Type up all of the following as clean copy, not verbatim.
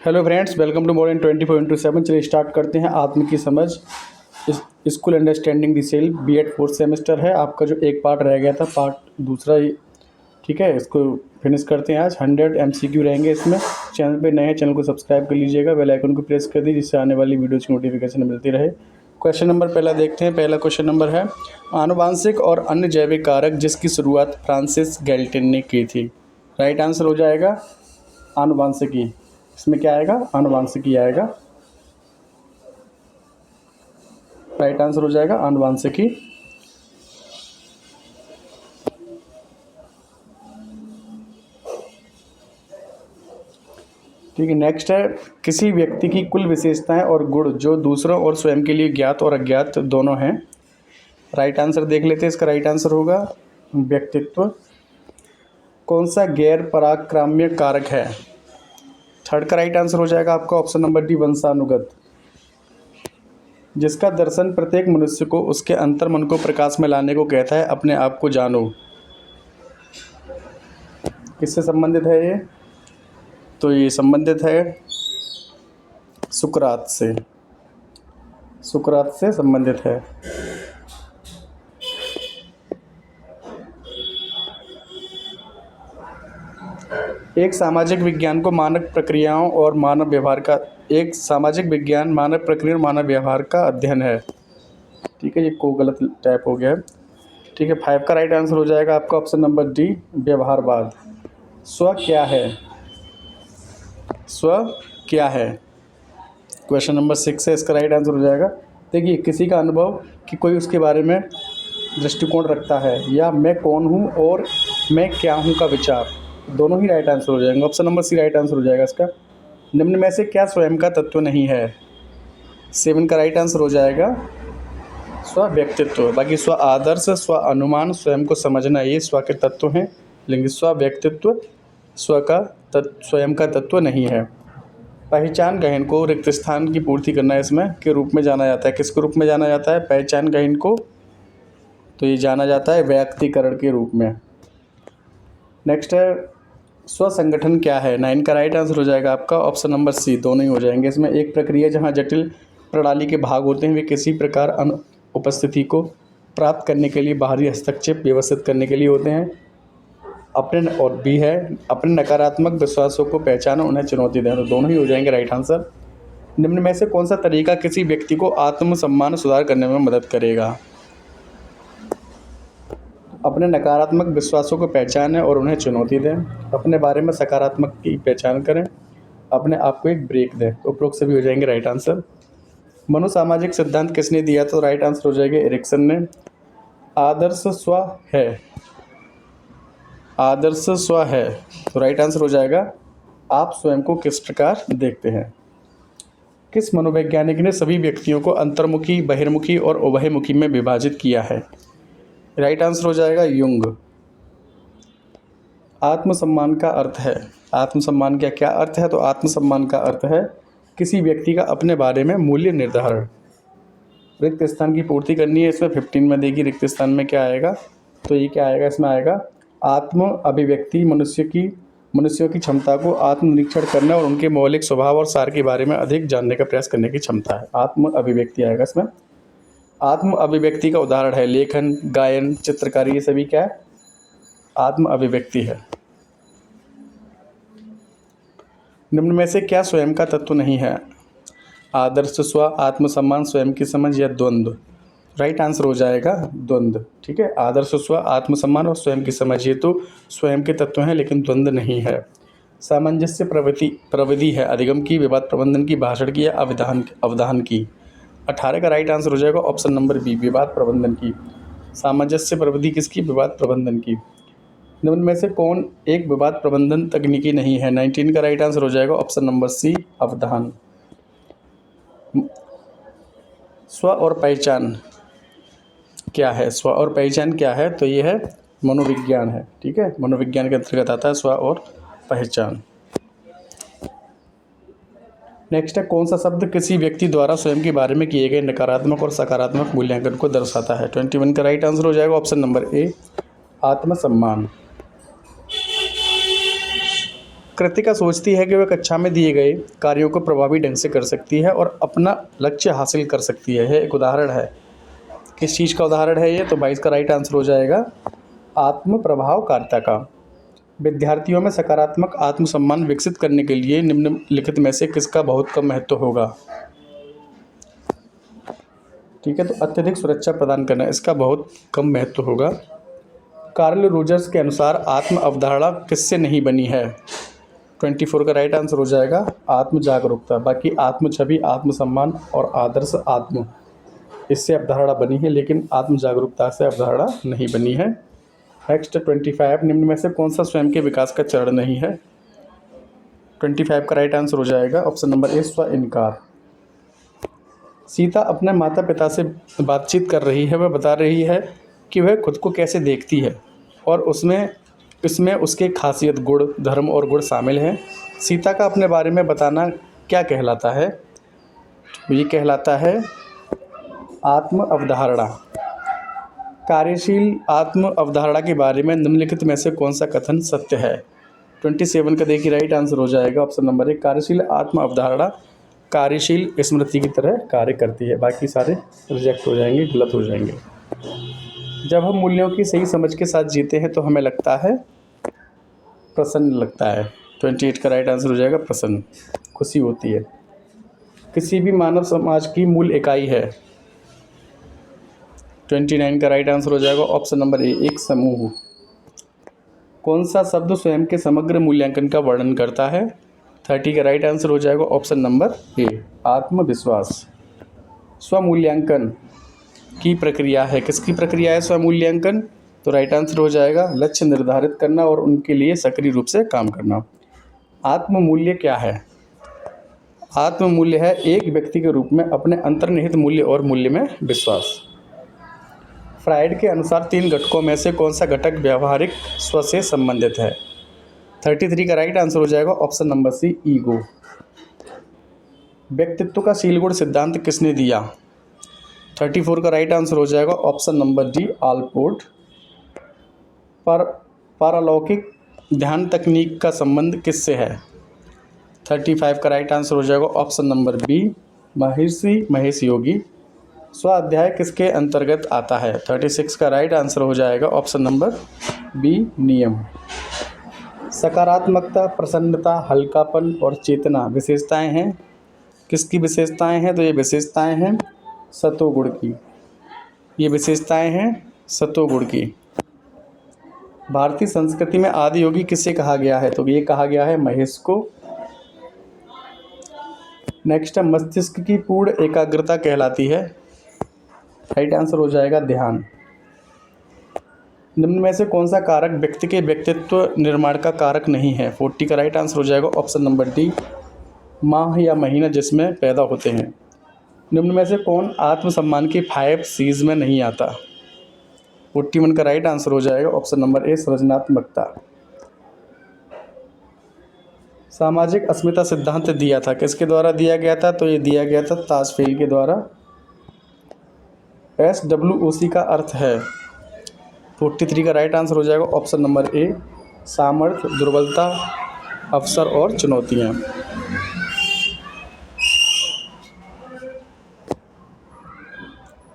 Hello friends, welcome to modern 24/7। चलिए start करते हैं आत्म की समझ। इस school understanding the self B Ed fourth semester है। आपका जो एक पार्ट रह गया था, पार्ट दूसरा ही, ठीक है, इसको फिनिश करते हैं आज। 100 MCQ रहेंगे इसमें। चैनल पे नए हैं, चैनल को सब्सक्राइब कर लीजिएगा, बेल आइकन को प्रेस कर दीजिए जिससे आने वाली वीडियोज़ की नोटिफिकेशन मिलती रहे। क्वेश्चन नंबर पहला देखते हैं। पहला क्वेश्चन नंबर है, आनुवांशिक और अन्य जैविक कारक जिसकी शुरुआत फ्रांसिस गैल्टन ने की थी। राइट आंसर हो जाएगा आनुवांशिकी। इसमें क्या आएगा? आनुवांशिकी आएगा। राइट आंसर हो जाएगा आनुवांशिकी। ठीक है, नेक्स्ट है, किसी व्यक्ति की कुल विशेषताएं और गुण जो दूसरों और स्वयं के लिए ज्ञात और अज्ञात दोनों हैं। राइट आंसर देख लेते हैं। इसका राइट आंसर होगा व्यक्तित्व। कौन सा गैर पराक्राम्य कारक है? थर्ड का राइट आंसर हो जाएगा आपका ऑप्शन नंबर डी, वंशानुगत। जिसका दर्शन प्रत्येक मनुष्य को उसके अंतर मन को प्रकाश में लाने को कहता है, अपने आप को जानो। किससे संबंधित है ये? तो ये संबंधित है सुकरात से। सुकरात से संबंधित है। एक सामाजिक विज्ञान को मानव प्रक्रियाओं और मानव व्यवहार का एक सामाजिक विज्ञान मानव प्रक्रिया और मानव व्यवहार का अध्ययन है। ठीक है, ये को गलत टाइप हो गया है। ठीक है, 5 का राइट आंसर हो जाएगा आपका ऑप्शन नंबर डी, व्यवहारवाद। स्व क्या है? स्व क्या है? क्वेश्चन नंबर 6 है, इसका राइट आंसर हो जाएगा। देखिए, किसी का अनुभव कि कोई उसके बारे में दृष्टिकोण रखता है, या मैं कौन हूँ और मैं क्या हूँ का विचार, दोनों ही राइट आंसर हो जाएंगे। Option number C right answer हो जाएगा इसका। निम्न में से क्या स्वयं का तत्व नहीं है? 7 का राइट आंसर हो जाएगा स्व व्यक्तित्व। बाकी स्व आदर्श, स्व अनुमान, स्वयं को समझना, ये स्व के तत्व हैं, लेकिन स्व व्यक्तित्व स्वयं का तत्व नहीं है। पहचान गहन को रिक्त स्थान की पूर्ति करना इसमें के रूप में जाना जाता है। किसके रूप में जाना जाता है पहचान गहन को? तो ये जाना जाता है व्यक्तिकरण के रूप में। नेक्स्ट है, स्व संगठन क्या है? 9 का राइट आंसर हो जाएगा आपका ऑप्शन नंबर सी, दोनों ही हो जाएंगे। इसमें एक प्रक्रिया जहाँ जटिल प्रणाली के भाग होते हैं, वे किसी प्रकार अनुपस्थिति को प्राप्त करने के लिए बाहरी हस्तक्षेप व्यवस्थित करने के लिए होते हैं। अपने और भी है, अपने नकारात्मक विश्वासों को पहचानो, उन्हें चुनौती दें। तो दोनों ही हो जाएंगे राइट आंसर। निम्न में से कौन सा तरीका किसी व्यक्ति को आत्मसम्मान सुधार करने में मदद करेगा? अपने नकारात्मक विश्वासों को पहचानें और उन्हें चुनौती दें। अपने बारे में सकारात्मक की पहचान करें। अपने आप को एक ब्रेक दें। तो उपरोक्त सभी हो जाएंगे राइट आंसर। मनोसामाजिक सिद्धांत किसने दिया? तो राइट आंसर हो जाएगा एरिक्सन ने। आदर्श स्व है। आदर्श स्व है, तो राइट आंसर हो जाएगा आप स्वयं को किस प्रकार देखते हैं। किस मनोवैज्ञानिक ने सभी व्यक्तियों को अंतर्मुखी, बहिर्मुखी और उभयमुखी में विभाजित किया है? राइट आंसर हो जाएगा युंग। आत्मसम्मान का अर्थ है, आत्मसम्मान का क्या अर्थ है? तो आत्मसम्मान का अर्थ है किसी व्यक्ति का अपने बारे में मूल्य निर्धारण। रिक्त स्थान की पूर्ति करनी है, इसमें 15 में देगी। रिक्त स्थान में क्या आएगा? तो ये क्या आएगा? इसमें आएगा आत्म अभिव्यक्ति। मनुष्यों की क्षमता को आत्मनिरीक्षण करने और उनके मौलिक स्वभाव और सार के बारे में अधिक जानने का प्रयास करने की क्षमता है। आत्म अभिव्यक्ति आएगा इसमें। आत्म अभिव्यक्ति का उदाहरण है लेखन, गायन, चित्रकारी, ये सभी क्या है? आत्म अभिव्यक्ति है। निम्न में से क्या स्वयं का तत्व नहीं है? आदर्श स्व, आत्मसम्मान, स्वयं की समझ या द्वंद्व। राइट आंसर हो जाएगा द्वंद्व। ठीक है, आदर्श स्व, आत्मसम्मान और स्वयं की समझ, ये तो स्वयं के तत्व हैं लेकिन द्वंद्व नहीं है। सामंजस्य प्रविधि है अधिगम की, विवाद प्रबंधन की, भाषण की या अवधान की। 18 का राइट आंसर हो जाएगा ऑप्शन नंबर बी, विवाद प्रबंधन की। सामंजस्य प्रविधि किसकी? विवाद प्रबंधन की। निम्न में से कौन एक विवाद प्रबंधन तकनीकी नहीं है? 19 का राइट आंसर हो जाएगा ऑप्शन नंबर सी, अवधान। स्व और पहचान क्या है? स्व और पहचान क्या है? तो ये है मनोविज्ञान है। ठीक है, मनोविज्ञान के अंतर्गत आता है स्व और पहचान। नेक्स्ट है, कौन सा शब्द किसी व्यक्ति द्वारा स्वयं के बारे में किए गए नकारात्मक और सकारात्मक मूल्यांकन को दर्शाता है? 21 का राइट आंसर हो जाएगा ऑप्शन नंबर ए, आत्मसम्मान। कृतिका सोचती है कि वह कक्षा में दिए गए कार्यों को प्रभावी ढंग से कर सकती है और अपना लक्ष्य हासिल कर सकती है। यह एक उदाहरण है। किस चीज़ का उदाहरण है ये? तो 22 का राइट आंसर हो जाएगा आत्म प्रभावकारिता का। विद्यार्थियों में सकारात्मक आत्मसम्मान विकसित करने के लिए निम्नलिखित में से किसका बहुत कम महत्व होगा? ठीक है, तो अत्यधिक सुरक्षा प्रदान करना, इसका बहुत कम महत्व होगा। कार्ल रोजर्स के अनुसार आत्म अवधारणा किससे नहीं बनी है? 24 का राइट आंसर हो जाएगा आत्म जागरूकता। बाकी आत्म छवि, आत्मसम्मान और आदर्श आत्म, इससे अवधारणा बनी है, लेकिन आत्म जागरूकता से अवधारणा नहीं बनी है। नेक्स्ट 25, निम्न में से कौन सा स्वयं के विकास का चरण नहीं है? 25 का राइट आंसर हो जाएगा ऑप्शन नंबर ए, स्व इनकार। सीता अपने माता पिता से बातचीत कर रही है। वह बता रही है कि वह खुद को कैसे देखती है और इसमें उसके खासियत, गुण, धर्म और गुण शामिल हैं। सीता का अपने बारे में बताना क्या कहलाता है? ये कहलाता है आत्म अवधारणा। कार्यशील आत्म अवधारणा के बारे में निम्नलिखित में से कौन सा कथन सत्य है? 27 का देखिए राइट आंसर हो जाएगा ऑप्शन नंबर ए, कार्यशील आत्म अवधारणा कार्यशील स्मृति की तरह कार्य करती है। बाकी सारे रिजेक्ट हो जाएंगे, गलत हो जाएंगे। जब हम मूल्यों की सही समझ के साथ जीते हैं तो हमें लगता है प्रसन्न लगता है। 28 का राइट आंसर हो जाएगा प्रसन्न, खुशी होती है। किसी भी मानव समाज की मूल इकाई है। 29 का राइट आंसर हो जाएगा ऑप्शन नंबर ए, एक समूह। कौन सा शब्द स्वयं के समग्र मूल्यांकन का वर्णन करता है? 30 का राइट आंसर हो जाएगा ऑप्शन नंबर ए, आत्मविश्वास। स्वमूल्यांकन की प्रक्रिया है। किसकी प्रक्रिया है स्वमूल्यांकन? तो राइट आंसर हो जाएगा लक्ष्य निर्धारित करना और उनके लिए सक्रिय रूप से काम करना। आत्ममूल्य क्या है? आत्ममूल्य है एक व्यक्ति के रूप में अपने अंतर्निहित मूल्य और मूल्य में विश्वास। फ्राइड के अनुसार 3 घटकों में से कौन सा घटक व्यावहारिक स्व से संबंधित है? 33 का राइट आंसर हो जाएगा ऑप्शन नंबर सी, ईगो। व्यक्तित्व का शील गुण सिद्धांत किसने दिया? 34 का राइट आंसर हो जाएगा ऑप्शन नंबर डी, आलपोर्ट। पारलौकिक ध्यान तकनीक का संबंध किससे है? 35 का राइट आंसर हो जाएगा ऑप्शन नंबर बी, महर्षि महेश योगी। स्वाध्याय किसके अंतर्गत आता है? 36 का राइट आंसर हो जाएगा ऑप्शन नंबर बी, नियम। सकारात्मकता, प्रसन्नता, हल्कापन और चेतना विशेषताएं हैं। किसकी विशेषताएं हैं? तो ये विशेषताएं हैं सतोगुण की। ये विशेषताएं हैं सतोगुण की। भारतीय संस्कृति में आदि योगी किसे कहा गया है? तो ये कहा गया है महेश को। नेक्स्ट है मस्तिष्क की पूर्ण एकाग्रता कहलाती है। राइट आंसर हो जाएगा ध्यान। निम्न में से कौन सा कारक व्यक्ति के व्यक्तित्व निर्माण का कारक नहीं है? 40 का राइट आंसर हो जाएगा ऑप्शन नंबर डी, माह या महीना जिसमें पैदा होते हैं। निम्न में से कौन आत्मसम्मान की 5 C's में नहीं आता? 41 का राइट आंसर हो जाएगा ऑप्शन नंबर ए, सृजनात्मकता। सामाजिक अस्मिता सिद्धांत दिया था, किसके द्वारा दिया गया था? तो ये दिया गया था ताजफेल के द्वारा। SWOC का अर्थ है? 43 का राइट आंसर हो जाएगा ऑप्शन नंबर ए, सामर्थ्य, दुर्बलता, अवसर और चुनौतियाँ।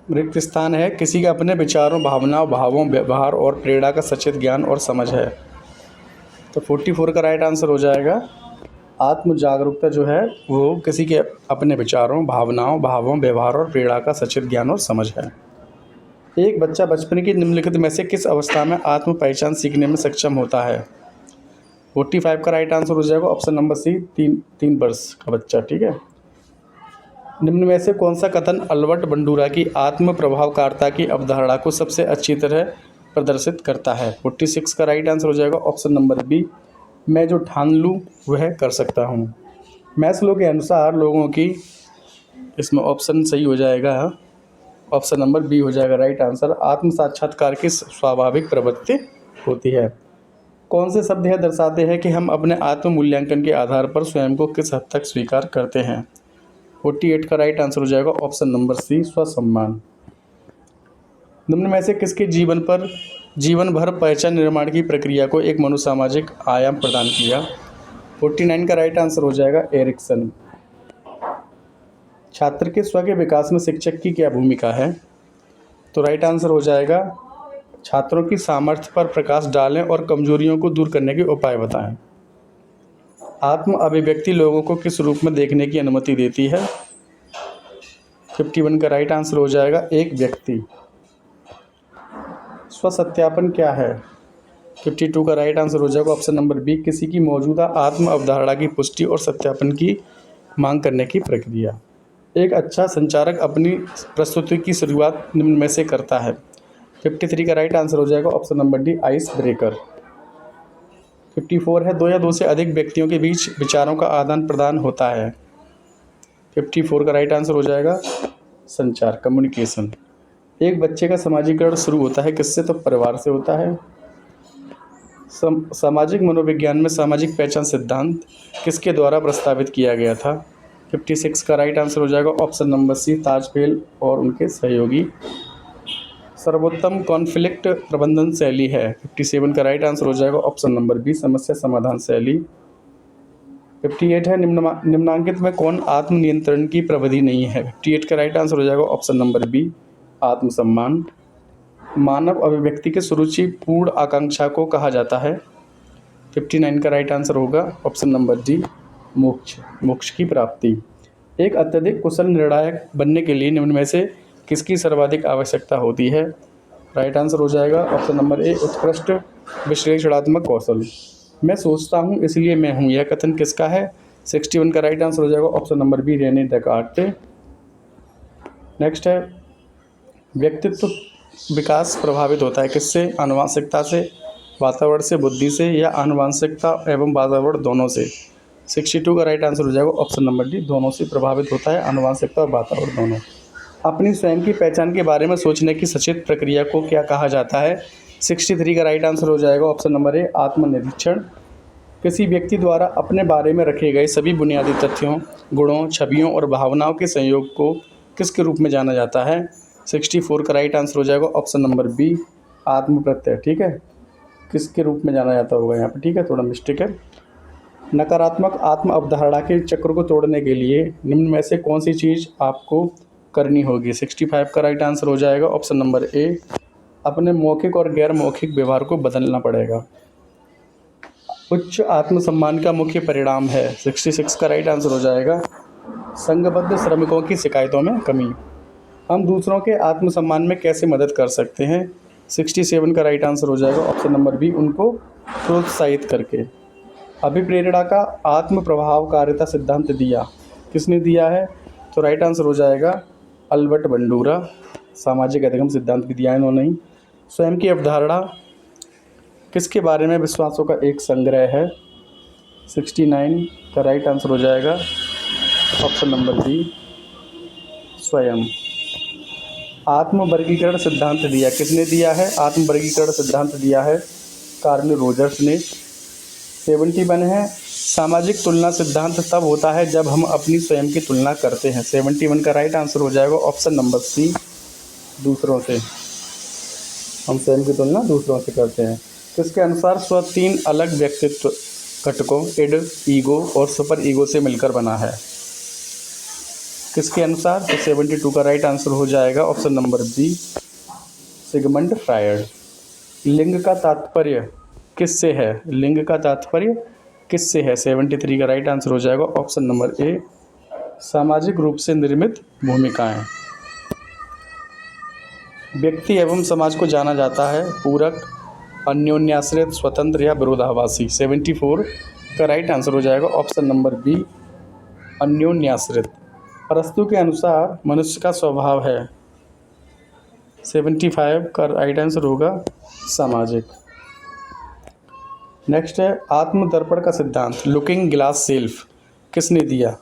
रिक्त स्थान है। किसी का अपने विचारों, भावनाओं, भावों, व्यवहार और प्रेरणा का सचेत ज्ञान और समझ है। तो 44 का राइट आंसर हो जाएगा आत्म जागरूकता जो है वो किसी के अपने विचारों, भावनाओं, भावों, व्यवहार और प्रेरणा का सचेत ज्ञान और समझ है। एक बच्चा बचपन की निम्नलिखित में से किस अवस्था में आत्म पहचान सीखने में सक्षम होता है? 45 का राइट आंसर हो जाएगा ऑप्शन नंबर सी, 3 वर्ष का बच्चा। ठीक है। निम्न में से कौन सा कथन अल्बर्ट बंडूरा की आत्म प्रभावकारिता की अवधारणा को सबसे अच्छी तरह प्रदर्शित करता है? 46 का राइट आंसर हो जाएगा ऑप्शन नंबर बी, मैं जो ठान लूँ वह कर सकता हूँ। मैस्लो के अनुसार लोगों की, इसमें ऑप्शन सही हो जाएगा ऑप्शन नंबर बी हो जाएगा राइट आंसर, आत्म साक्षात्कार की स्वाभाविक प्रवृत्ति होती है। कौन से शब्द यह दर्शाते हैं कि हम अपने आत्म मूल्यांकन के आधार पर स्वयं को किस हद तक स्वीकार करते हैं? 48 का राइट आंसर हो जाएगा ऑप्शन नंबर सी, स्वसम्मान। निम्न में से किसके जीवन भर पहचान निर्माण की प्रक्रिया को एक मनोसामाजिक आयाम प्रदान किया? 49 का राइट आंसर हो जाएगा एरिक्सन। छात्र के स्व के विकास में शिक्षक की क्या भूमिका है? तो राइट आंसर हो जाएगा छात्रों की सामर्थ्य पर प्रकाश डालें और कमजोरियों को दूर करने के उपाय बताएं। आत्म अभिव्यक्ति लोगों को किस रूप में देखने की अनुमति देती है? 51 का राइट आंसर हो जाएगा एक व्यक्ति। स्व सत्यापन क्या है? 52 का राइट आंसर हो जाएगा ऑप्शन नंबर बी, किसी की मौजूदा आत्म अवधारणा की पुष्टि और सत्यापन की मांग करने की प्रक्रिया। एक अच्छा संचारक अपनी प्रस्तुति की शुरुआत निम्न में से करता है। 53 का राइट आंसर हो जाएगा option number D, ice breaker. 54 है, दो या दो से अधिक व्यक्तियों के बीच विचारों का आदान प्रदान होता है। 54 का राइट आंसर हो जाएगा संचार, कम्युनिकेशन। एक बच्चे का समाजीकरण शुरू होता है किससे? तो परिवार से होता है। सामाजिक मनोविज्ञान में सामाजिक पहचान सिद्धांत किसके द्वारा प्रस्तावित किया गया था? 56 का राइट आंसर हो जाएगा ऑप्शन नंबर सी, ताजफेल और उनके सहयोगी। सर्वोत्तम कॉन्फ्लिक्ट प्रबंधन शैली है? 57 का राइट आंसर हो जाएगा ऑप्शन नंबर बी, समस्या समाधान शैली। 58 है, निम्नांकित में कौन आत्म नियंत्रण की प्रविधि नहीं है? 58 का राइट आंसर हो जाएगा ऑप्शन नंबर बी, आत्मसम्मान। मानव अभिव्यक्ति के सुरुचिपूर्ण आकांक्षा को कहा जाता है? 59 का राइट आंसर होगा ऑप्शन नंबर डी, मोक्ष, मोक्ष की प्राप्ति। एक अत्यधिक कुशल निर्णायक बनने के लिए निम्न में से किसकी सर्वाधिक आवश्यकता होती है? राइट आंसर हो जाएगा ऑप्शन नंबर ए, उत्कृष्ट विश्लेषणात्मक कौशल। मैं सोचता हूँ इसलिए मैं हूँ, यह कथन किसका है? 61 का राइट आंसर हो जाएगा option number B, Rene Descartes. Next है, व्यक्तित्व विकास प्रभावित होता है किससे? आनुवंशिकता से, वातावरण से, बुद्धि से या आनुवंशिकता एवं वातावरण दोनों से? 62 का राइट आंसर हो जाएगा ऑप्शन नंबर डी, दोनों से प्रभावित होता है, आनुवंशिकता और वातावरण दोनों। अपनी स्वयं की पहचान के बारे में सोचने की सचेत प्रक्रिया को क्या कहा जाता है? 63 का राइट आंसर हो जाएगा ऑप्शन नंबर ए, आत्मनिरीक्षण। किसी व्यक्ति द्वारा अपने बारे में रखे गए सभी बुनियादी तथ्यों, गुणों, छवियों और भावनाओं के संयोग को किसके रूप में जाना जाता है? 64 का राइट आंसर हो जाएगा ऑप्शन नंबर बी, आत्म प्रत्यय। ठीक है, किसके रूप में जाना जाता होगा यहाँ पे? ठीक है, थोड़ा मिस्टेक है। नकारात्मक आत्म अवधारणा के चक्र को तोड़ने के लिए निम्न में से कौन सी चीज़ आपको करनी होगी? 65 का राइट आंसर हो जाएगा ऑप्शन नंबर ए, अपने मौखिक और गैर मौखिक व्यवहार को बदलना पड़ेगा। उच्च आत्मसम्मान का मुख्य परिणाम है? 66 का राइट आंसर हो जाएगा संघबद्ध श्रमिकों की शिकायतों में कमी। हम दूसरों के आत्मसम्मान में कैसे मदद कर सकते हैं? 67 का राइट आंसर हो जाएगा ऑप्शन नंबर बी, उनको प्रोत्साहित करके। अभिप्रेरणा का आत्म प्रभावकारिता सिद्धांत दिया किसने दिया है? तो राइट आंसर हो जाएगा अल्बर्ट बंडूरा, सामाजिक अधिगम सिद्धांत भी दिया है इन्होंने ही। स्वयं की अवधारणा किसके बारे में विश्वासों का एक संग्रह है? 69 का राइट आंसर हो जाएगा ऑप्शन नंबर बी, स्वयं। आत्म वर्गीकरण सिद्धांत दिया किसने दिया है? आत्म वर्गीकरण सिद्धांत दिया है कार्ल रोजर्स ने। 71 है, सामाजिक तुलना सिद्धांत तब होता है जब हम अपनी स्वयं की तुलना करते हैं। 71 का राइट आंसर हो जाएगा ऑप्शन नंबर सी, दूसरों से। हम स्वयं की तुलना दूसरों से करते हैं। किसके अनुसार स्व 3 अलग व्यक्तित्व घटकों इड, ईगो और सुपर ईगो से मिलकर बना है? किसके अनुसार? तो 72 का राइट आंसर हो जाएगा option number B, Sigmund Freud. लिंग का तात्पर्य किससे है? लिंग का तात्पर्य किससे है? 73 का राइट आंसर हो जाएगा ऑप्शन नंबर ए, सामाजिक रूप से निर्मित भूमिकाएं। व्यक्ति एवं समाज को जाना जाता है पूरक, अन्योन्याश्रित, स्वतंत्र या विरोधाभासी? 74 का राइट आंसर हो जाएगा ऑप्शन नंबर बी, अन्योन्याश्रित। अरस्तु के अनुसार मनुष्य का स्वभाव है? 75 का राइट आंसर होगा सामाजिक। नेक्स्ट है, आत्मदर्पण का सिद्धांत लुकिंग ग्लास सेल्फ किसने दिया?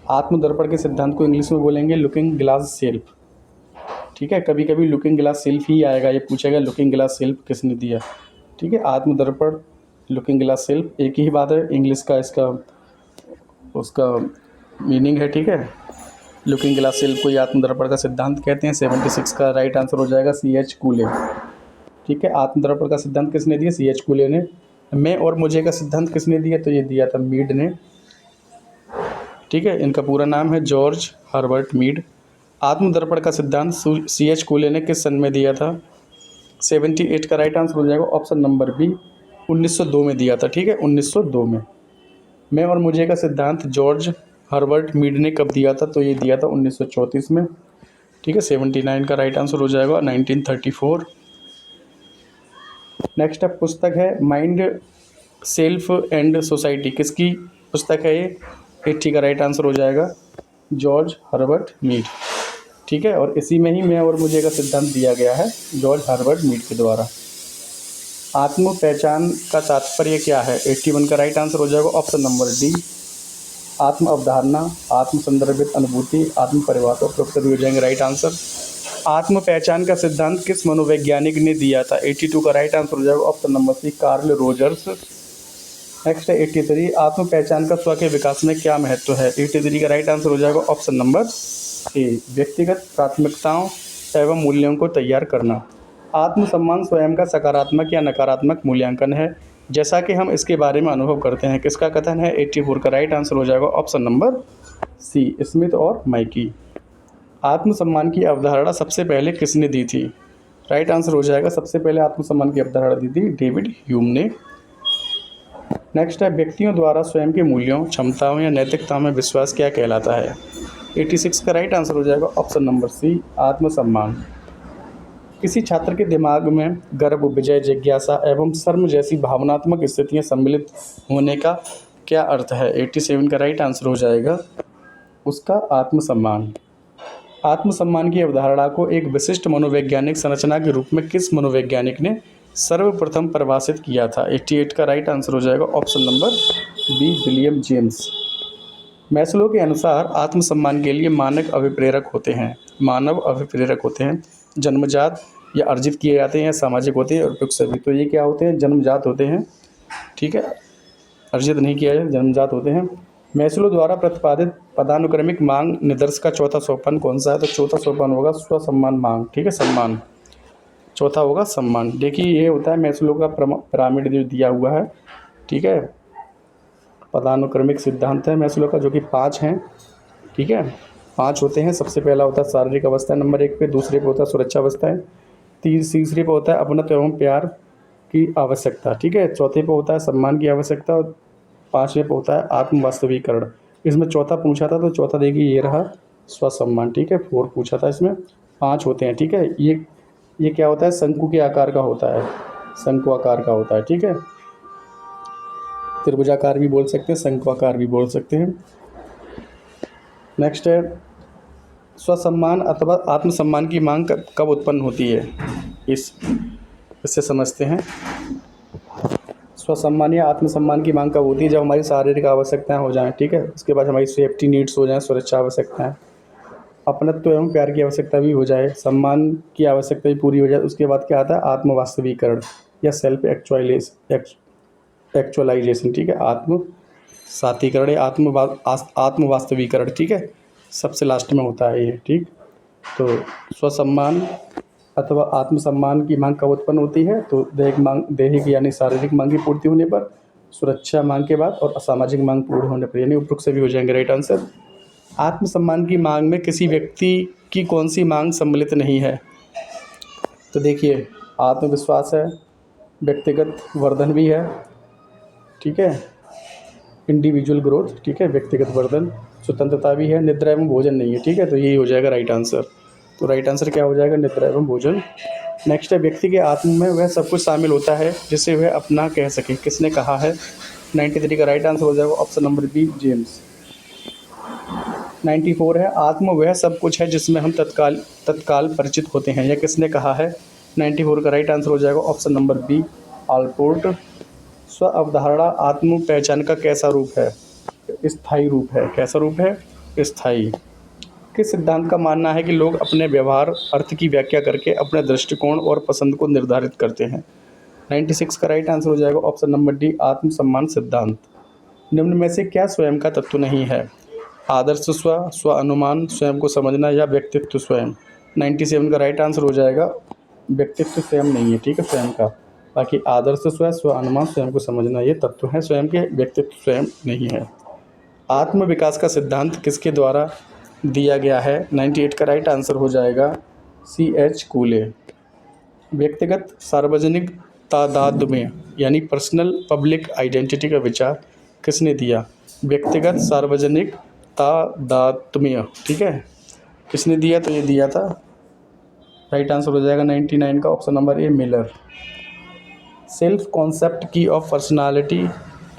आत्मदर्पण के सिद्धांत को इंग्लिश में बोलेंगे लुकिंग ग्लास सेल्फ। ठीक है, कभी कभी लुकिंग ग्लास सेल्फ ही आएगा, ये पूछेगा लुकिंग ग्लास सेल्फ किसने दिया। ठीक है, आत्मदर्पण, लुकिंग ग्लास सेल्फ एक ही बात है, इंग्लिश का इसका उसका मीनिंग है। ठीक है, लुकिंग ग्लास सेल्फ को आत्मदर्पण का सिद्धांत कहते हैं। 76 का राइट आंसर हो जाएगा C.H. कूले। ठीक है, आत्मदर्पण का सिद्धांत किसने दिया? C.H. कूले ने। मैं और मुझे का सिद्धांत किसने दिया, तो ये दिया था मीड ने। ठीक है, इनका पूरा नाम है जॉर्ज हर्बर्ट मीड। आत्मदर्पण का सिद्धांत C.H. कूले ने किस सन में दिया था। 78 का राइट आंसर हो जाएगा ऑप्शन नंबर बी, 1902 में दिया था। ठीक है, 1902 में। मैं और मुझे का सिद्धांत जॉर्ज हर्बर्ट मीड ने कब दिया था, तो ये दिया था 1934 में। ठीक है, 79 का राइट आंसर हो जाएगा 1934। नेक्स्ट अब पुस्तक है माइंड, सेल्फ एंड सोसाइटी, किसकी पुस्तक है ये। 80 का राइट आंसर हो जाएगा जॉर्ज हर्बर्ट मीड। ठीक है, और इसी में ही मैं और मुझे का सिद्धांत दिया गया है जॉर्ज हर्बर्ट मीड के द्वारा। आत्म पहचान का तात्पर्य क्या है। 81 का राइट आंसर हो जाएगा ऑप्शन नंबर डी, आत्म अवधारणा, आत्म संदर्भित अनुभूति, आत्म परिभाषा, उपरोक्त सभी हो जाएंगे राइट आंसर। आत्म पहचान का सिद्धांत किस मनोवैज्ञानिक ने दिया था। 82 का राइट आंसर हो जाएगा option number C, Carl Rogers. Next है 83, आत्म पहचान का स्व के विकास में क्या महत्व है। 83 का राइट आंसर हो जाएगा ऑप्शन नंबर ए, व्यक्तिगत प्राथमिकताओं एवं मूल्यों को तैयार करना। आत्मसम्मान स्वयं का सकारात्मक या नकारात्मक मूल्यांकन है, जैसा कि हम इसके बारे में अनुभव करते हैं। किसका कथन है। 84 का राइट आंसर हो जाएगा ऑप्शन नंबर सी, स्मिथ और माइकी। आत्मसम्मान की अवधारणा सबसे पहले किसने दी थी। राइट आंसर हो जाएगा सबसे पहले आत्मसम्मान की अवधारणा दी थी डेविड ह्यूम ने। नेक्स्ट है व्यक्तियों द्वारा स्वयं के मूल्यों, क्षमताओं या नैतिकता में विश्वास क्या कहलाता है। 86 का राइट आंसर हो जाएगा ऑप्शन नंबर सी, आत्मसम्मान। किसी छात्र के दिमाग में गर्व, विजय, जिज्ञासा एवं शर्म जैसी भावनात्मक स्थितियां सम्मिलित होने का क्या अर्थ है। 87 का राइट आंसर हो जाएगा उसका आत्मसम्मान। आत्मसम्मान की अवधारणा को एक विशिष्ट मनोवैज्ञानिक संरचना के रूप में किस मनोवैज्ञानिक ने सर्वप्रथम परिभाषित किया था। 88 का राइट आंसर हो जाएगा option number B, William James. Maslow के अनुसार आत्मसम्मान के लिए मानक अभिप्रेरक होते हैं, मानव अभिप्रेरक होते हैं, जन्मजात या अर्जित किए जाते हैं या सामाजिक होते हैं और उपयुक्त सभी। तो ये क्या होते हैं, जन्मजात होते हैं। ठीक है, अर्जित नहीं किया जाए, जन्मजात होते हैं। मैस्लो द्वारा प्रतिपादित पदानुक्रमिक मांग निदर्श का चौथा सोपान कौन सा है, तो चौथा सोपान होगा स्वसम्मान मांग। ठीक है, सम्मान, चौथा होगा सम्मान। देखिए ये होता है मैस्लो का पिरामिड जो दिया हुआ है। ठीक है, पदानुक्रमिक सिद्धांत है मैस्लो का, जो कि 5 हैं। ठीक है, 5 होते हैं। सबसे पहला होता है शारीरिक अवस्था नंबर 1 पे, दूसरे पे होता है सुरक्षा अवस्थाएं, तीसरे पे होता है अपनत्व एवं प्यार की आवश्यकता। ठीक है, चौथे पे होता है सम्मान की आवश्यकता और 5वें पे होता है आत्म वास्तविकरण। इसमें चौथा पूछा था, तो चौथा देखिए ये रहा स्वसम्मान। ठीक है, 4 पूछा था, इसमें 5 होते हैं। ठीक है, ये क्या होता है, शंकु के आकार का होता है, शंकु आकार का होता है। ठीक है, त्रिभुजाकार भी बोल सकते हैं, शंक्वाकार भी बोल सकते हैं। नेक्स्ट है स्वसम्मान अथवा आत्मसम्मान की मांग कब उत्पन्न होती है। इससे समझते हैं। स्वसम्मान या आत्मसम्मान की मांग कब होती है, जब हमारी शारीरिक आवश्यकताएं हो जाएं। ठीक है, उसके बाद हमारी सेफ्टी नीड्स हो जाएं, सुरक्षा आवश्यकताएं, अपनत्व एवं प्यार की आवश्यकता भी हो जाए, सम्मान की आवश्यकता भी पूरी हो जाए। उसके बाद क्या आता है, आत्म वास्तविकरण या सेल्फ एक्चुअलाइजेशन। ठीक है, आत्म सातीकरण या आत्म वास्तविकरण। ठीक है, सबसे लास्ट में होता है ये। ठीक, तो स्वसम्मान अथवा आत्मसम्मान की मांग कब उत्पन्न होती है, तो दैहिक यानी शारीरिक मांग की पूर्ति होने पर, सुरक्षा मांग के बाद और असामाजिक मांग पूर्ण होने पर, यानी उपरोक्त सभी हो जाएंगे राइट आंसर। आत्मसम्मान की मांग में किसी व्यक्ति की कौन सी मांग सम्मिलित नहीं है, तो देखिए आत्मविश्वास है, व्यक्तिगत वर्धन भी है। ठीक है, इंडिविजुअल ग्रोथ। ठीक है, व्यक्तिगत वर्धन, स्वतंत्रता भी है, निद्रा एवं भोजन नहीं है। ठीक है, तो यही हो जाएगा राइट आंसर। तो राइट आंसर क्या हो जाएगा, निद्रा एवं भोजन। नेक्स्ट है व्यक्ति के आत्म में वह सब कुछ शामिल होता है जिसे वह अपना कह सके। किसने कहा है। 93 का राइट आंसर हो जाएगा ऑप्शन नंबर बी, जेम्स। 94 है आत्म वह सब कुछ है जिसमें हम तत्काल परिचित होते हैं। यह किसने कहा है। 94 का राइट आंसर हो जाएगा ऑप्शन नंबर बी, आल्पोर्ट। स्व अवधारणा आत्म पहचान का कैसा रूप है, स्थायी रूप है। कैसा रूप है, स्थायी। किस सिद्धांत का मानना है कि लोग अपने व्यवहार अर्थ की व्याख्या करके अपने दृष्टिकोण और पसंद को निर्धारित करते हैं। 96 का राइट आंसर हो जाएगा ऑप्शन नंबर डी, आत्मसम्मान सिद्धांत। निम्न में से क्या स्वयं का तत्व नहीं है। आदर्श स्व अनुमान, स्वयं को समझना या व्यक्तित्व स्वयं। 97 का राइट आंसर हो जाएगा व्यक्तित्व स्वयं नहीं है। ठीक है, स्वयं का। बाकी आदर्श स्व, स्व अनुमान, स्वयं को समझना, ये तत्व हैं, स्वयं के व्यक्तित्व स्वयं नहीं है। आत्म विकास का सिद्धांत किसके द्वारा दिया गया है? 98 का राइट आंसर हो जाएगा C.H. कूले। व्यक्तिगत सार्वजनिक तादाद यानी पर्सनल पब्लिक आइडेंटिटी का विचार किसने दिया? व्यक्तिगत सार्वजनिक तादात्म्य, ठीक है, किसने दिया? तो ये दिया था, राइट आंसर हो जाएगा 99 का option number A Miller. Self concept की ऑफ पर्सनालिटी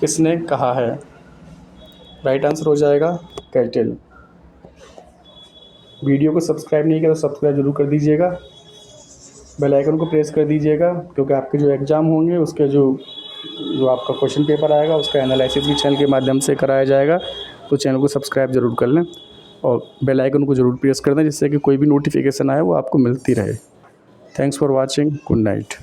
किसने कहा है? राइट आंसर हो जाएगा कैटल। वीडियो को सब्सक्राइब नहीं किया तो सब्सक्राइब जरूर कर दीजिएगा, बेल आइकन को प्रेस कर दीजिएगा, क्योंकि आपके जो एग्ज़ाम होंगे उसके जो आपका क्वेश्चन पेपर आएगा उसका एनालिसिस भी चैनल के माध्यम से कराया जाएगा। तो चैनल को सब्सक्राइब जरूर कर लें और बेल आइकन को जरूर प्रेस कर दें, जिससे कि कोई भी नोटिफिकेशन आए वो आपको मिलती रहे। Thanks for watching, good night.